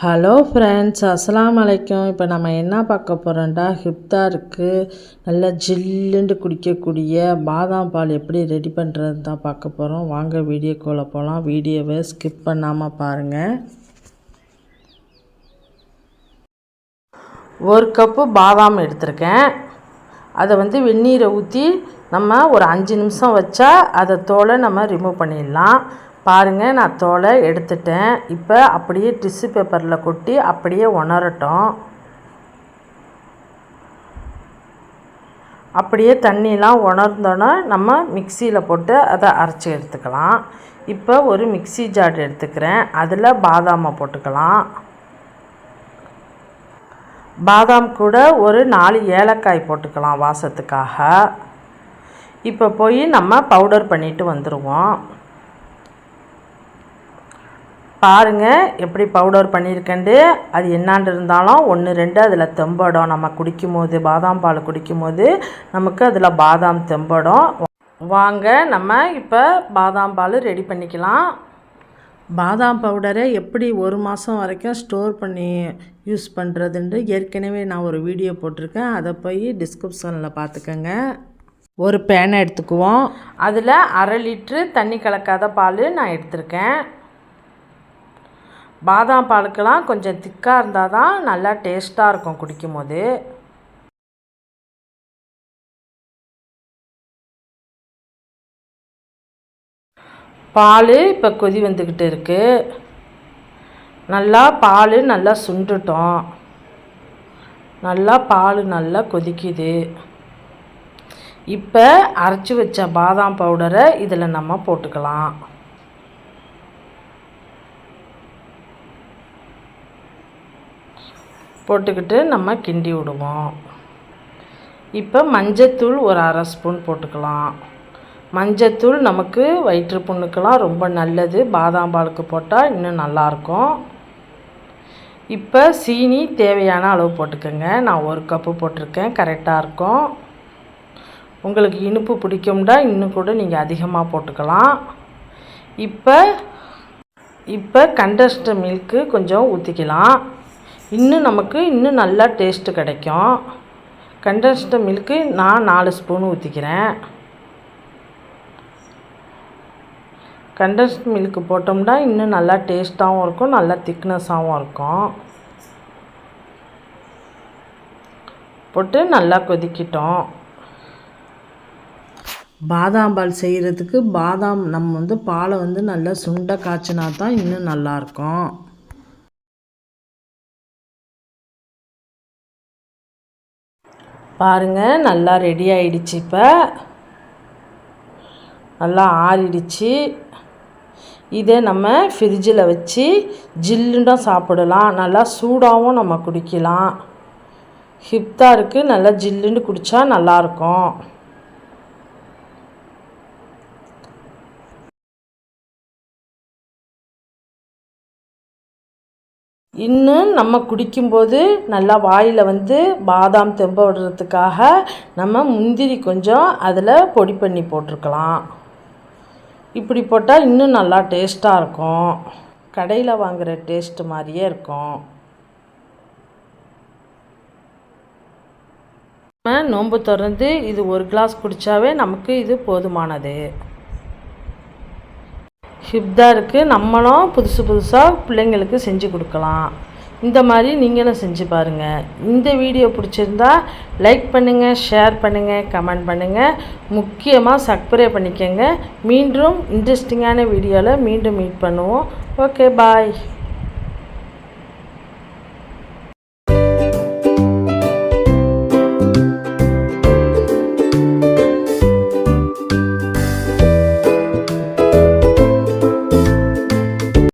Hello friends, அஸ்ஸலாமு அலைக்கும். இப்போ நம்ம என்ன பார்க்க போகிறோம்டா, இஃப்தாருக்கு நல்லா ஜில்லுண்டு குடிக்கக்கூடிய பாதாம் பால் எப்படி ரெடி பண்ணுறது தான் பார்க்க போகிறோம். வாங்க வீடியோக்குள்ளே போகலாம். வீடியோவை ஸ்கிப் பண்ணாமல் பாருங்கள். 1 கப்பு பாதாம் எடுத்திருக்கேன். அதை வெந்நீரை ஊற்றி நம்ம ஒரு 5 நிமிஷம் வச்சா அதை தோலை நம்ம ரிமூவ் பண்ணிடலாம். பாருங்கள், நான் தோலை எடுத்துட்டேன். இப்போ அப்படியே டிஷ்யூ பேப்பரில் கொட்டி அப்படியே உணரட்டும். அப்படியே தண்ணியெலாம் உணர்ந்தோன்னா நம்ம மிக்சியில் போட்டு அதை அரைச்சி எடுத்துக்கலாம். இப்போ ஒரு மிக்சி ஜார் எடுத்துக்கிறேன். அதில் பாதாமை போட்டுக்கலாம். பாதாம் கூட ஒரு 4 ஏலக்காய் போட்டுக்கலாம் வாசத்துக்காக. இப்போ போய் நம்ம பவுடர் பண்ணிட்டு வந்துடுவோம். பாருங்கள் எப்படி பவுடர் பண்ணியிருக்கேன்ட்டு. அது என்னான்னு இருந்தாலும் 1-2 அதில் தெம்படும். நம்ம குடிக்கும்போது, பாதாம் பால் குடிக்கும்போது நமக்கு அதில் பாதாம் தெம்படும். வாங்க நம்ம இப்போ பாதாம் பால் ரெடி பண்ணிக்கலாம். பாதாம் பவுடரை எப்படி 1 மாதம் வரைக்கும் ஸ்டோர் பண்ணி யூஸ் பண்ணுறதுன்ட்டு ஏற்கனவே நான் ஒரு வீடியோ போட்டிருக்கேன். அதை போய் டிஸ்கிரிப்ஷனில் பார்த்துக்கோங்க. ஒரு பேனை எடுத்துக்குவோம். அதில் 1/2 லிட்ரு தண்ணி கலக்காத பால் நான் எடுத்திருக்கேன். பாதாம் பாலுக்கெல்லாம் கொஞ்சம் திக்காக இருந்தால் தான் நல்லா டேஸ்ட்டாக இருக்கும் குடிக்கும்போது. பால் இப்போ கொதி வந்துக்கிட்டு இருக்குது. பால் நல்லா சுண்டுட்டோம். பால் நல்லா கொதிக்குது. இப்போ அரைச்சி வச்ச பாதாம் பவுடரை இதில் நம்ம போட்டுக்கலாம். போட்டுக்கிட்டு நம்ம கிண்டி விடுவோம். இப்போ மஞ்சத்தூள் ஒரு 1/2 ஸ்பூன் போட்டுக்கலாம். மஞ்சத்தூள் நமக்கு வயிற்று புண்ணுக்கெல்லாம் ரொம்ப நல்லது. பாதாம் பாலுக்கு போட்டால் இன்னும் நல்லாயிருக்கும். இப்போ சீனி தேவையான அளவு போட்டுக்கோங்க. நான் 1 கப்பு போட்டிருக்கேன், கரெக்டாக இருக்கும். உங்களுக்கு இனிப்பு பிடிக்கும்டா இன்னும் கூட நீங்கள் அதிகமாக போட்டுக்கலாம். இப்போ கண்டென்ஸ்டு மில்க்கு கொஞ்சம் ஊற்றிக்கலாம். நமக்கு இன்னும் நல்லா டேஸ்ட்டு கிடைக்கும். கண்டென்ஸ்டு மில்க்கு நான் 4 ஸ்பூன் ஊற்றிக்கிறேன். கண்டென்ஸ்டு மில்க்கு போட்டோம்னா இன்னும் நல்லா டேஸ்ட்டாகவும் இருக்கும், நல்லா திக்னஸாகவும் இருக்கும். போட்டு நல்லா கொதிக்கிட்டோம். பாதாம் பால் செய்கிறதுக்கு பாதாம் நம்ம பாலை நல்லா சுண்ட காய்ச்சினா தான் இன்னும் நல்லாயிருக்கும். பாருங்கள், நல்லா ரெடி ஆகிடுச்சு. இப்போ நல்லா ஆறிடுச்சு. இதை நம்ம ஃப்ரிட்ஜில் வச்சு ஜில்லுண்டாக சாப்பிடலாம். நல்லா சூடாகவும் நம்ம குடிக்கலாம். இஃப்தாருக்கு நல்லா ஜில்லுண்டு குடித்தா நல்லாயிருக்கும். இன்னும் நம்ம குடிக்கும்போது நல்லா வாயில் பாதாம் தெம்ப விடுறதுக்காக நம்ம முந்திரி கொஞ்சம் அதில் பொடி பண்ணி போட்டிருக்கலாம். இப்படி போட்டால் இன்னும் நல்லா டேஸ்ட்டாக இருக்கும். கடையில் வாங்குகிற டேஸ்ட்டு மாதிரியே இருக்கும். நம்ம நோன்பு திறந்து இது 1 கிளாஸ் குடித்தாவே நமக்கு இது போதுமானது. இஃப்தாருக்கு நம்மளும் புதுசாக பிள்ளைங்களுக்கு செஞ்சு கொடுக்கலாம். இந்த மாதிரி நீங்களும் செஞ்சு பாருங்கள். இந்த வீடியோ பிடிச்சிருந்தா லைக் பண்ணுங்கள், ஷேர் பண்ணுங்கள், கமெண்ட் பண்ணுங்கள். முக்கியமாக சப்ஸ்கிரைப் பண்ணிக்கோங்க. மீண்டும் இன்ட்ரெஸ்டிங்கான வீடியோவில் மீண்டும் மீட் பண்ணுவோம். ஓகே, பாய்.